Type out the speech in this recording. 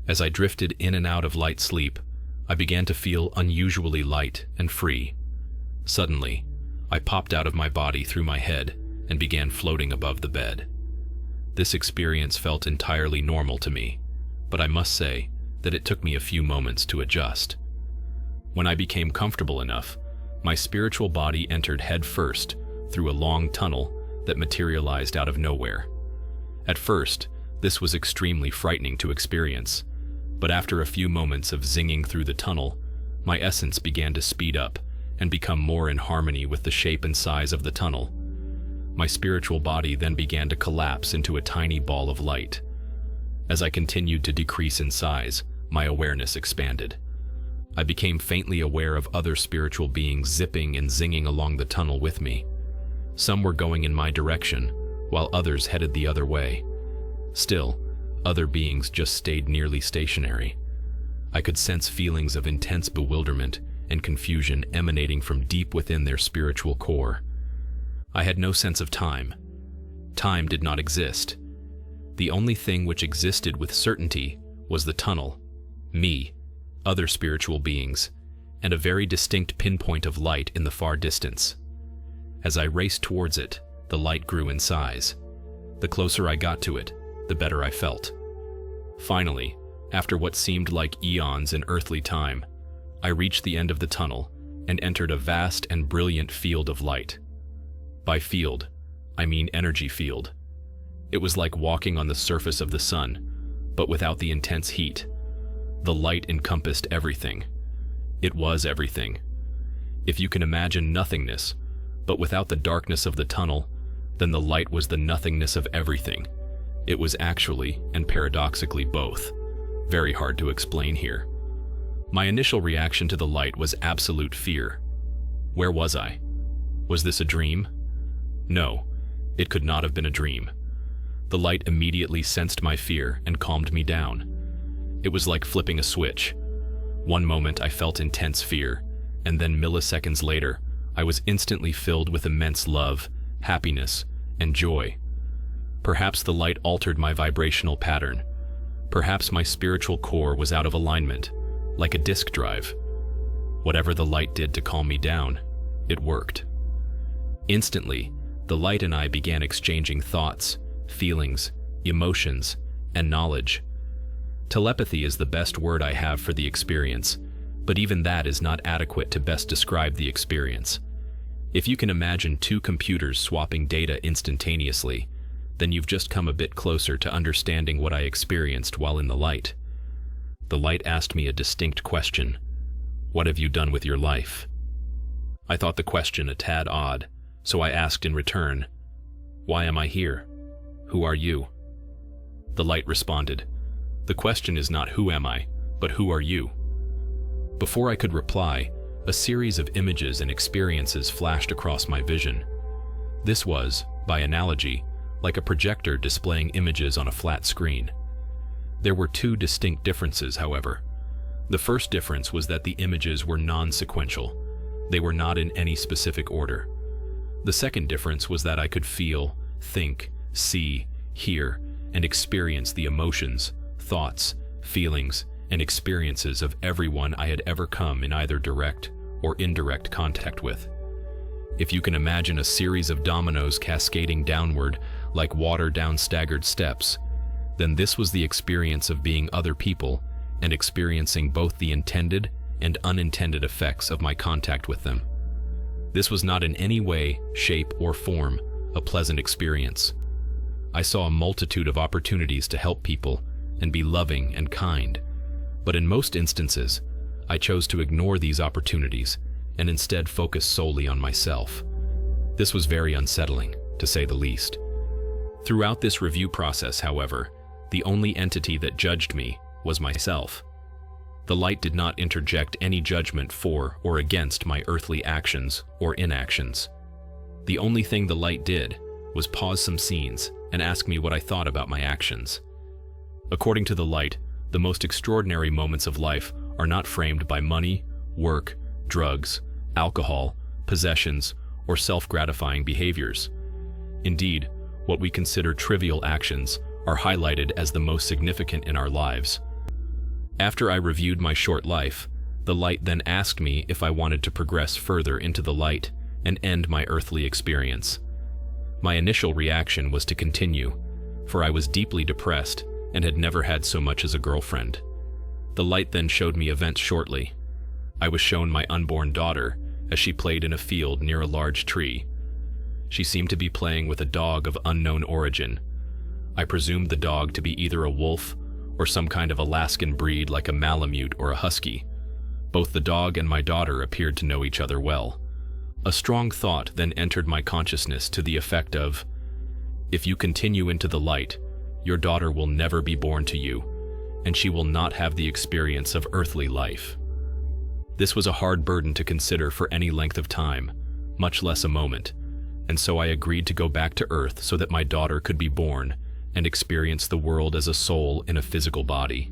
As I drifted in and out of light sleep, I began to feel unusually light and free. Suddenly, I popped out of my body through my head and began floating above the bed. This experience felt entirely normal to me, but I must say that it took me a few moments to adjust. When I became comfortable enough, my spiritual body entered head first through a long tunnel that materialized out of nowhere. At first, this was extremely frightening to experience, but after a few moments of zinging through the tunnel, my essence began to speed up and become more in harmony with the shape and size of the tunnel. My spiritual body then began to collapse into a tiny ball of light. As I continued to decrease in size, my awareness expanded. I became faintly aware of other spiritual beings zipping and zinging along the tunnel with me. Some were going in my direction, while others headed the other way. Still, other beings just stayed nearly stationary. I could sense feelings of intense bewilderment and confusion emanating from deep within their spiritual core. I had no sense of time. Time did not exist. The only thing which existed with certainty was the tunnel, me, other spiritual beings, and a very distinct pinpoint of light in the far distance. As I raced towards it, the light grew in size. The closer I got to it, the better I felt. Finally, after what seemed like eons in earthly time, I reached the end of the tunnel and entered a vast and brilliant field of light. By field, I mean energy field. It was like walking on the surface of the sun, but without the intense heat. The light encompassed everything. It was everything. If you can imagine nothingness, but without the darkness of the tunnel, then the light was the nothingness of everything. It was actually, and paradoxically both. Very hard to explain here. My initial reaction to the light was absolute fear. Where was I? Was this a dream? No, it could not have been a dream. The light immediately sensed my fear and calmed me down. It was like flipping a switch. One moment I felt intense fear, and then milliseconds later, I was instantly filled with immense love, happiness, and joy. Perhaps the light altered my vibrational pattern. Perhaps my spiritual core was out of alignment, like a disk drive. Whatever the light did to calm me down, it worked. Instantly, the light and I began exchanging thoughts, feelings, emotions, and knowledge. Telepathy is the best word I have for the experience, but even that is not adequate to best describe the experience. If you can imagine two computers swapping data instantaneously, then you've just come a bit closer to understanding what I experienced while in the light. The light asked me a distinct question. What have you done with your life? I thought the question a tad odd, so I asked in return, why am I here? Who are you? The light responded, the question is not who am I, but who are you? Before I could reply, a series of images and experiences flashed across my vision. This was, by analogy, like a projector displaying images on a flat screen. There were two distinct differences, however. The first difference was that the images were non-sequential. They were not in any specific order. The second difference was that I could feel, think, see, hear, and experience the emotions, thoughts, feelings, and experiences of everyone I had ever come in either direct or indirect contact with. If you can imagine a series of dominoes cascading downward like water down staggered steps, then this was the experience of being other people and experiencing both the intended and unintended effects of my contact with them. This was not in any way, shape, or form a pleasant experience. I saw a multitude of opportunities to help people and be loving and kind, but in most instances, I chose to ignore these opportunities and instead focus solely on myself. This was very unsettling, to say the least. Throughout this review process, however, the only entity that judged me was myself. The light did not interject any judgment for or against my earthly actions or inactions. The only thing the light did was pause some scenes and ask me what I thought about my actions. According to the light, the most extraordinary moments of life are not framed by money, work, drugs, alcohol, possessions, or self-gratifying behaviors. Indeed, what we consider trivial actions are highlighted as the most significant in our lives. After I reviewed my short life, the light then asked me if I wanted to progress further into the light and end my earthly experience. My initial reaction was to continue, for I was deeply depressed and had never had so much as a girlfriend. The light then showed me events shortly. I was shown my unborn daughter as she played in a field near a large tree. She seemed to be playing with a dog of unknown origin. I presumed the dog to be either a wolf or some kind of Alaskan breed like a Malamute or a Husky. Both the dog and my daughter appeared to know each other well. A strong thought then entered my consciousness to the effect of, if you continue into the light, your daughter will never be born to you, and she will not have the experience of earthly life. This was a hard burden to consider for any length of time, much less a moment, and so I agreed to go back to Earth so that my daughter could be born and experience the world as a soul in a physical body.